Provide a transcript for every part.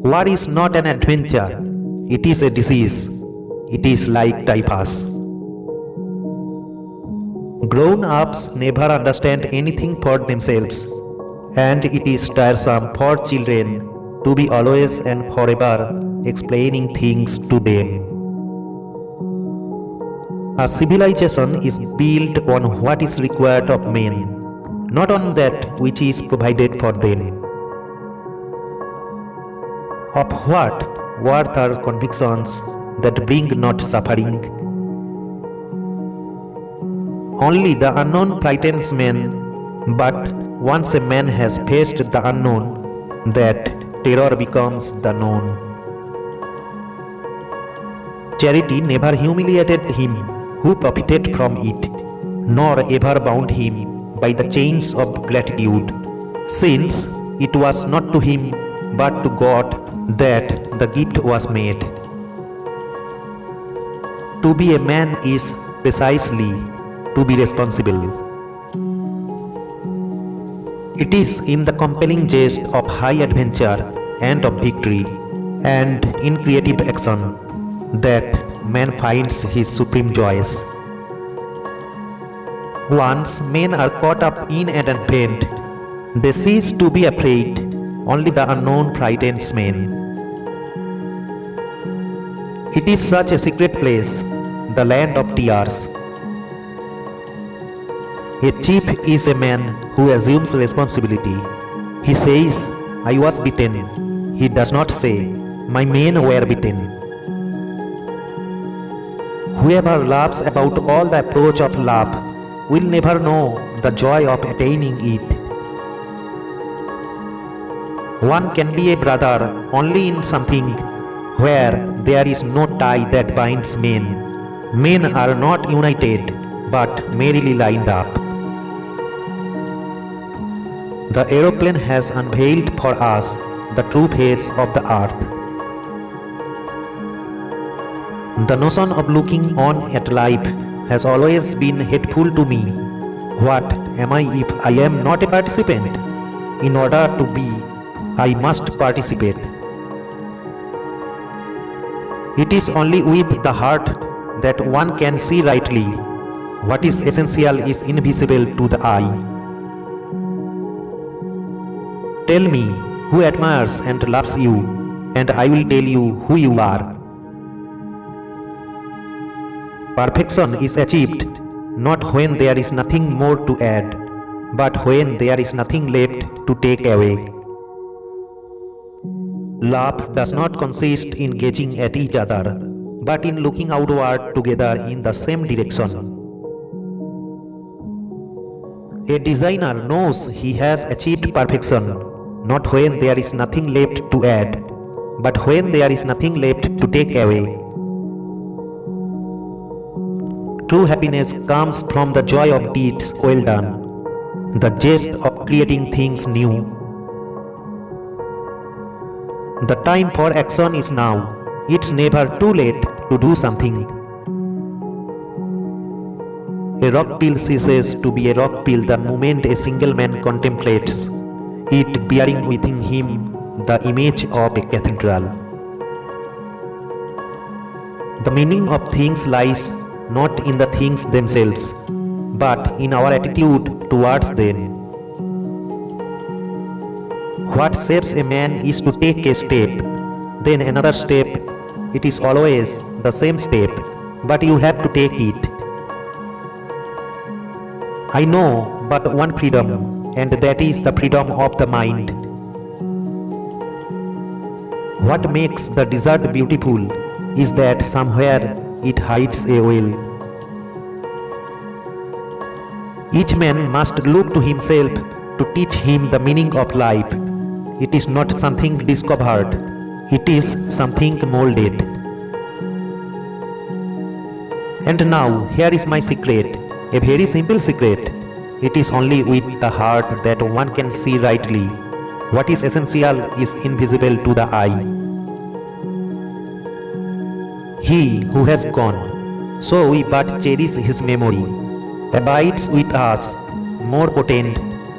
War is not an adventure, it is a disease. It is like typhus. Grown ups never understand anything for themselves, and it is tiresome for children to be always and forever explaining things to them. A civilization is built on what is required of men, not on that which is provided for them. Of what worth are convictions that bring not suffering? Only the unknown frightens men, but once a man has faced the unknown, that terror becomes the known. Charity never humiliated him who profited from it, nor ever bound him by the chains of gratitude, since it was not to him but to God that the gift was made. To be a man is precisely to be responsible. It is in the compelling jest of high adventure and of victory and in creative action that man finds his supreme joys. Once men are caught up in an advent, they cease to be afraid. Only the unknown frightens men. It is such a secret place, the land of tears. A chief is a man who assumes responsibility. He says, I was beaten. He does not say, my men were beaten. Whoever laughs about all the approach of love will never know the joy of attaining it. One can be a brother only in something where there is no tie that binds men. Men are not united but merrily lined up. The aeroplane has unveiled for us the true face of the earth. The notion of looking on at life has always been hateful to me. What am I if I am not a participant? In order to be, I must participate. It is only with the heart that one can see rightly. What is essential is invisible to the eye. Tell me who admires and loves you, and I will tell you who you are. Perfection is achieved not when there is nothing more to add, but when there is nothing left to take away. Love does not consist in gazing at each other, but in looking outward together in the same direction. A designer knows he has achieved perfection, not when there is nothing left to add, but when there is nothing left to take away. True happiness comes from the joy of deeds well done, the zest of creating things new. The time for action is now. It's never too late to do something. A rock pill ceases to be a rock pill the moment a single man contemplates it bearing within him the image of a cathedral. The meaning of things lies not in the things themselves, but in our attitude towards them. What saves a man is to take a step, then another step. It is always the same step, but you have to take it. I know but one freedom, and that is the freedom of the mind. What makes the desert beautiful is that somewhere it hides a well. Each man must look to himself to teach him the meaning of life. It is not something discovered, it is something molded. And now, here is my secret, a very simple secret. It is only with the heart that one can see rightly. What is essential is invisible to the eye. He who has gone, so we but cherish his memory, abides with us, more potent,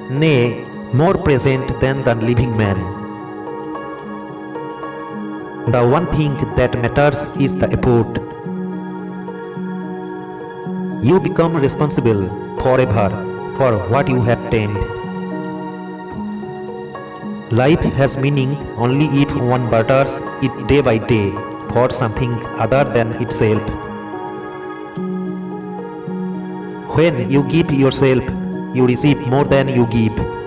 nay, more present than the living man. The one thing that matters is the effort. You become responsible forever for what you have tamed. Life has meaning only if one barters it day by day for something other than itself. When you give yourself, you receive more than you give.